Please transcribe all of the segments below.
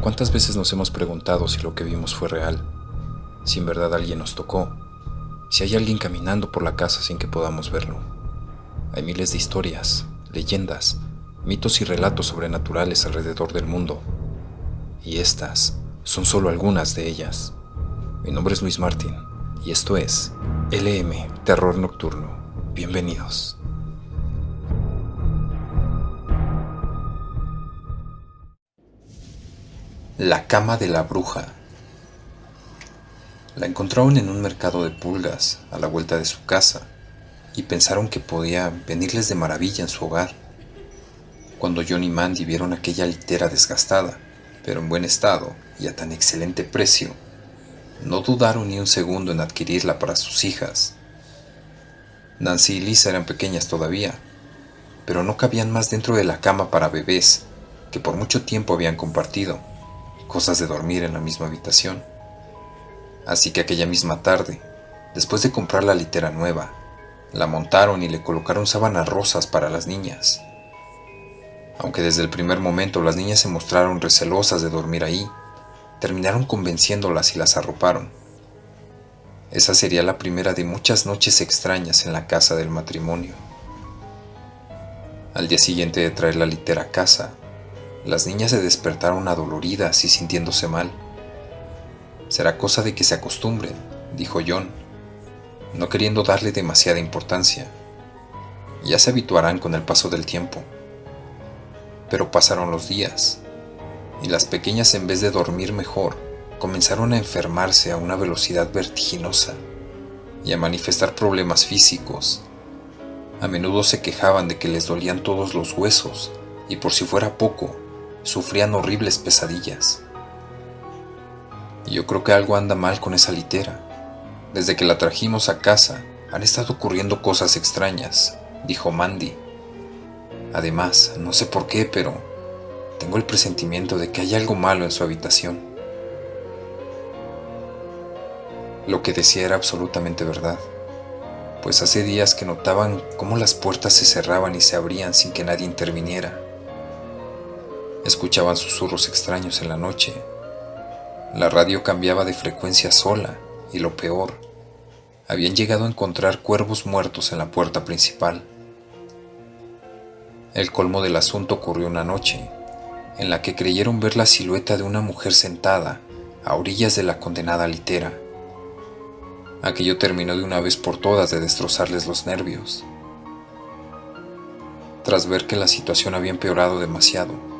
¿Cuántas veces nos hemos preguntado si lo que vimos fue real? Si en verdad alguien nos tocó, si hay alguien caminando por la casa sin que podamos verlo. Hay miles de historias, leyendas, mitos y relatos sobrenaturales alrededor del mundo, y estas son solo algunas de ellas. Mi nombre es Luis Martín, y esto es LM Terror Nocturno. Bienvenidos. La cama de la bruja. La encontraron en un mercado de pulgas a la vuelta de su casa y pensaron que podía venirles de maravilla en su hogar. Cuando John y Mandy vieron aquella litera desgastada, pero en buen estado y a tan excelente precio, no dudaron ni un segundo en adquirirla para sus hijas. Nancy y Lisa eran pequeñas todavía, pero no cabían más dentro de la cama para bebés que por mucho tiempo habían compartido, cosas de dormir en la misma habitación. Así que aquella misma tarde, después de comprar la litera nueva, la montaron y le colocaron sábanas rosas para las niñas. Aunque desde el primer momento las niñas se mostraron recelosas de dormir ahí, terminaron convenciéndolas y las arroparon. Esa sería la primera de muchas noches extrañas en la casa del matrimonio. Al día siguiente de traer la litera a casa, las niñas se despertaron adoloridas y sintiéndose mal. Será cosa de que se acostumbren, dijo John, no queriendo darle demasiada importancia. Ya se habituarán con el paso del tiempo. Pero pasaron los días, y las pequeñas, en vez de dormir mejor, comenzaron a enfermarse a una velocidad vertiginosa y a manifestar problemas físicos. A menudo se quejaban de que les dolían todos los huesos y, por si fuera poco, sufrían horribles pesadillas. Y yo creo que algo anda mal con esa litera. Desde que la trajimos a casa, han estado ocurriendo cosas extrañas, dijo Mandy. Además, no sé por qué, pero tengo el presentimiento de que hay algo malo en su habitación. Lo que decía era absolutamente verdad, pues hace días que notaban cómo las puertas se cerraban y se abrían sin que nadie interviniera. Escuchaban susurros extraños en la noche. La radio cambiaba de frecuencia sola y, lo peor, habían llegado a encontrar cuervos muertos en la puerta principal. El colmo del asunto ocurrió una noche, en la que creyeron ver la silueta de una mujer sentada a orillas de la condenada litera. Aquello terminó de una vez por todas de destrozarles los nervios. Tras ver que la situación había empeorado demasiado,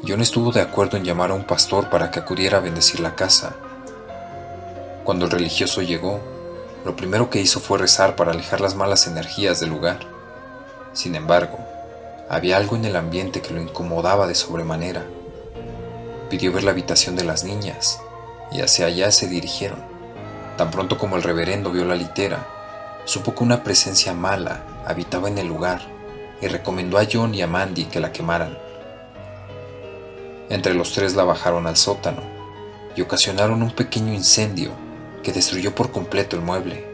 John estuvo de acuerdo en llamar a un pastor para que acudiera a bendecir la casa. Cuando el religioso llegó, lo primero que hizo fue rezar para alejar las malas energías del lugar. Sin embargo, había algo en el ambiente que lo incomodaba de sobremanera. Pidió ver la habitación de las niñas, y hacia allá se dirigieron. Tan pronto como el reverendo vio la litera, supo que una presencia mala habitaba en el lugar y recomendó a John y a Mandy que la quemaran. Entre los tres la bajaron al sótano y ocasionaron un pequeño incendio que destruyó por completo el mueble.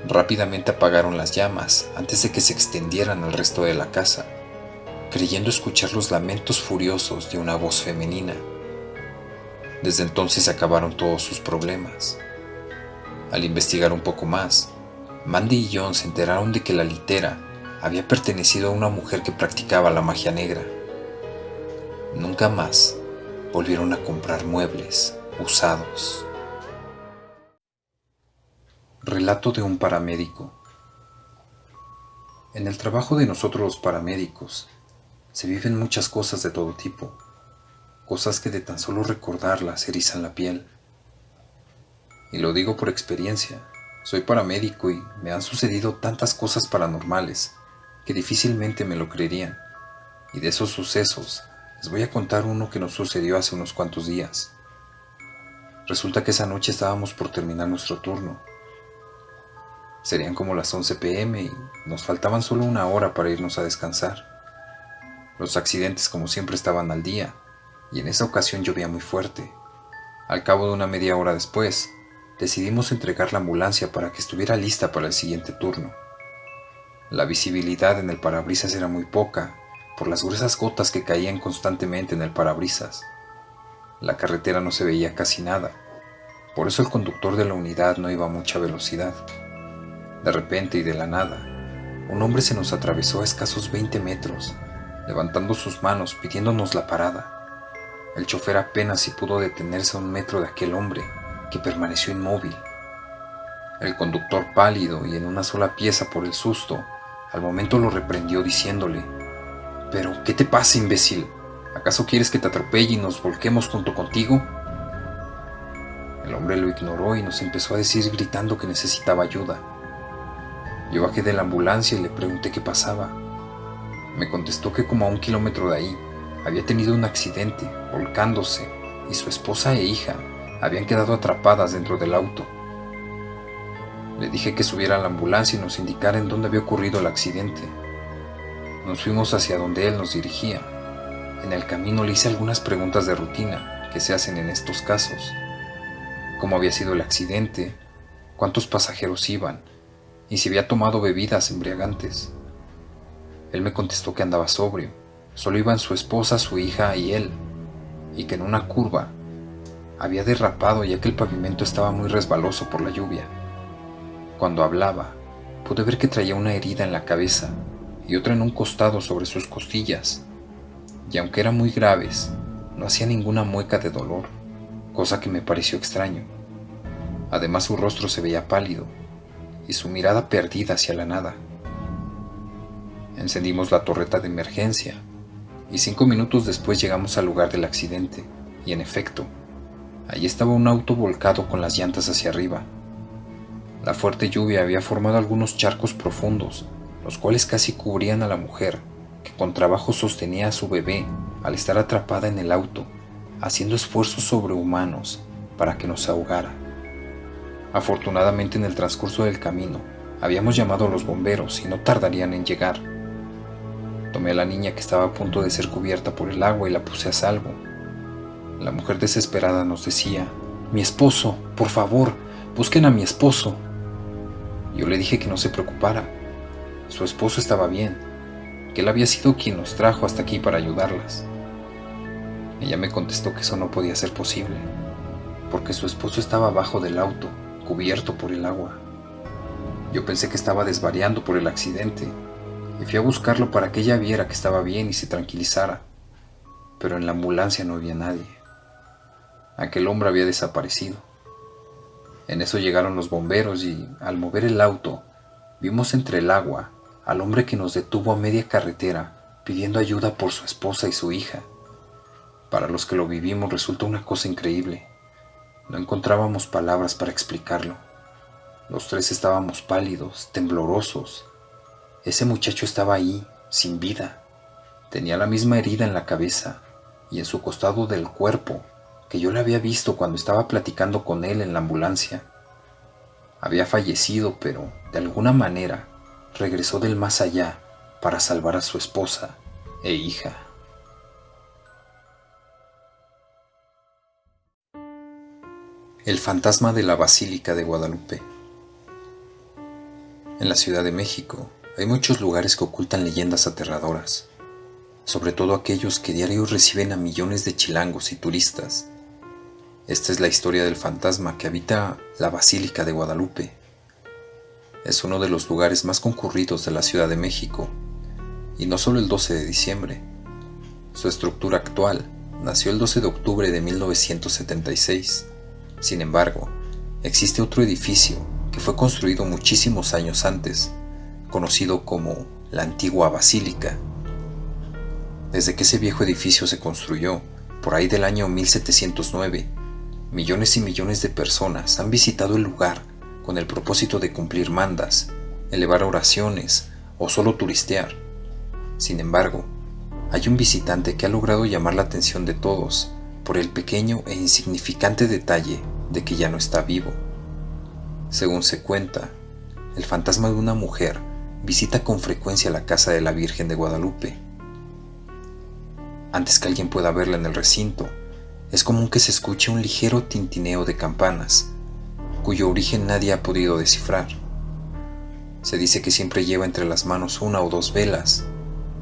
Rápidamente apagaron las llamas antes de que se extendieran al resto de la casa, creyendo escuchar los lamentos furiosos de una voz femenina. Desde entonces se acabaron todos sus problemas. Al investigar un poco más, Mandy y John se enteraron de que la litera había pertenecido a una mujer que practicaba la magia negra. Nunca más volvieron a comprar muebles usados. Relato de un paramédico. En el trabajo de nosotros los paramédicos se viven muchas cosas de todo tipo, cosas que de tan solo recordarlas erizan la piel. Y lo digo por experiencia, soy paramédico y me han sucedido tantas cosas paranormales que difícilmente me lo creerían. Y de esos sucesos les voy a contar uno que nos sucedió hace unos cuantos días. Resulta que esa noche estábamos por terminar nuestro turno. Serían como las 11 p.m. y nos faltaban solo una hora para irnos a descansar. Los accidentes, como siempre, estaban al día, y en esa ocasión llovía muy fuerte. Al cabo de una media hora después, decidimos entregar la ambulancia para que estuviera lista para el siguiente turno. La visibilidad en el parabrisas era muy poca, por las gruesas gotas que caían constantemente en el parabrisas. La carretera no se veía casi nada, por eso el conductor de la unidad no iba a mucha velocidad. De repente y de la nada, un hombre se nos atravesó a escasos 20 metros, levantando sus manos pidiéndonos la parada. El chofer apenas si pudo detenerse a 1 metro de aquel hombre, que permaneció inmóvil. El conductor, pálido y en una sola pieza por el susto, al momento lo reprendió diciéndole: «¿Pero qué te pasa, imbécil? ¿Acaso quieres que te atropelle y nos volquemos junto contigo?». El hombre lo ignoró y nos empezó a decir gritando que necesitaba ayuda. Yo bajé de la ambulancia y le pregunté qué pasaba. Me contestó que como a 1 kilómetro de ahí había tenido un accidente, volcándose, y su esposa e hija habían quedado atrapadas dentro del auto. Le dije que subiera a la ambulancia y nos indicara en dónde había ocurrido el accidente. Nos fuimos hacia donde él nos dirigía. En el camino le hice algunas preguntas de rutina que se hacen en estos casos: cómo había sido el accidente, cuántos pasajeros iban y si había tomado bebidas embriagantes. Él me contestó que andaba sobrio, solo iban su esposa, su hija y él, y que en una curva había derrapado ya que el pavimento estaba muy resbaloso por la lluvia. Cuando hablaba, pude ver que traía una herida en la cabeza y otra en un costado sobre sus costillas, y aunque eran muy graves, no hacía ninguna mueca de dolor, cosa que me pareció extraño. Además, su rostro se veía pálido y su mirada perdida hacia la nada. Encendimos la torreta de emergencia y 5 minutos después llegamos al lugar del accidente y, en efecto, allí estaba un auto volcado con las llantas hacia arriba. La fuerte lluvia había formado algunos charcos profundos, los cuales casi cubrían a la mujer, que con trabajo sostenía a su bebé al estar atrapada en el auto, haciendo esfuerzos sobrehumanos para que no se ahogara. Afortunadamente, en el transcurso del camino habíamos llamado a los bomberos y no tardarían en llegar. Tomé a la niña que estaba a punto de ser cubierta por el agua y la puse a salvo. La mujer desesperada nos decía: «Mi esposo, por favor, busquen a mi esposo». Yo le dije que no se preocupara. Su esposo estaba bien, que él había sido quien nos trajo hasta aquí para ayudarlas. Ella me contestó que eso no podía ser posible, porque su esposo estaba abajo del auto, cubierto por el agua. Yo pensé que estaba desvariando por el accidente y fui a buscarlo para que ella viera que estaba bien y se tranquilizara, pero en la ambulancia no había nadie. Aquel hombre había desaparecido. En eso llegaron los bomberos y, al mover el auto, vimos entre el agua al hombre que nos detuvo a media carretera pidiendo ayuda por su esposa y su hija. Para los que lo vivimos resultó una cosa increíble. No encontrábamos palabras para explicarlo. Los tres estábamos pálidos, temblorosos. Ese muchacho estaba ahí, sin vida. Tenía la misma herida en la cabeza y en su costado del cuerpo que yo le había visto cuando estaba platicando con él en la ambulancia. Había fallecido, pero de alguna manera regresó del más allá para salvar a su esposa e hija. El fantasma de la Basílica de Guadalupe. En la Ciudad de México hay muchos lugares que ocultan leyendas aterradoras, sobre todo aquellos que diario reciben a millones de chilangos y turistas. Esta es la historia del fantasma que habita la Basílica de Guadalupe. Es uno de los lugares más concurridos de la Ciudad de México, y no solo el 12 de diciembre. Su estructura actual nació el 12 de octubre de 1976. Sin embargo, existe otro edificio que fue construido muchísimos años antes, conocido como la Antigua Basílica. Desde que ese viejo edificio se construyó, por ahí del año 1709, millones y millones de personas han visitado el lugar con el propósito de cumplir mandas, elevar oraciones o solo turistear. Sin embargo, hay un visitante que ha logrado llamar la atención de todos por el pequeño e insignificante detalle de que ya no está vivo. Según se cuenta, el fantasma de una mujer visita con frecuencia la casa de la Virgen de Guadalupe. Antes que alguien pueda verla en el recinto, es común que se escuche un ligero tintineo de campanas, cuyo origen nadie ha podido descifrar. Se dice que siempre lleva entre las manos 1 o 2 velas.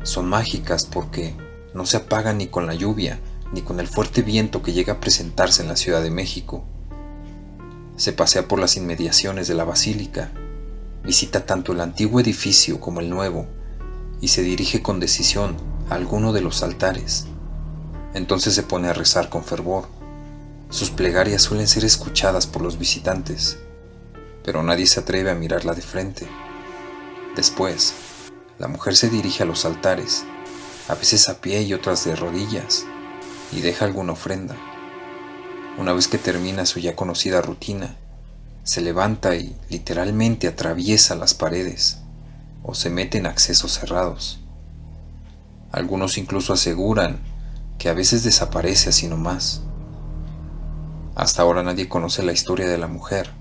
Son mágicas porque no se apagan ni con la lluvia ni con el fuerte viento que llega a presentarse en la Ciudad de México. Se pasea por las inmediaciones de la basílica, visita tanto el antiguo edificio como el nuevo, y se dirige con decisión a alguno de los altares. Entonces se pone a rezar con fervor. Sus plegarias suelen ser escuchadas por los visitantes, pero nadie se atreve a mirarla de frente. Después, la mujer se dirige a los altares, a veces a pie y otras de rodillas, y deja alguna ofrenda. Una vez que termina su ya conocida rutina, se levanta y literalmente atraviesa las paredes o se mete en accesos cerrados. Algunos incluso aseguran que a veces desaparece así nomás. Hasta ahora nadie conoce la historia de la mujer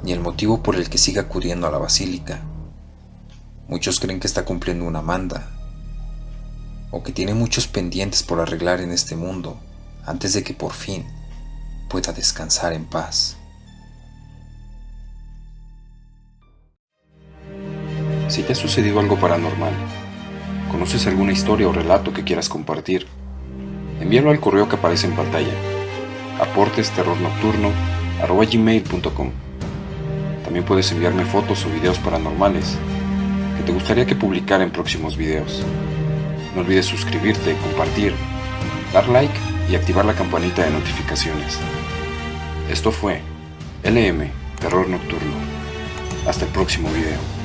ni el motivo por el que sigue acudiendo a la basílica. Muchos creen que está cumpliendo una manda o que tiene muchos pendientes por arreglar en este mundo antes de que por fin pueda descansar en paz. Si te ha sucedido algo paranormal, conoces alguna historia o relato que quieras compartir, envíalo al correo que aparece en pantalla, aportesterrornocturno@gmail.com. También puedes enviarme fotos o videos paranormales que te gustaría que publicara en próximos videos. No olvides suscribirte, compartir, dar like y activar la campanita de notificaciones. Esto fue LM Terror Nocturno. Hasta el próximo video.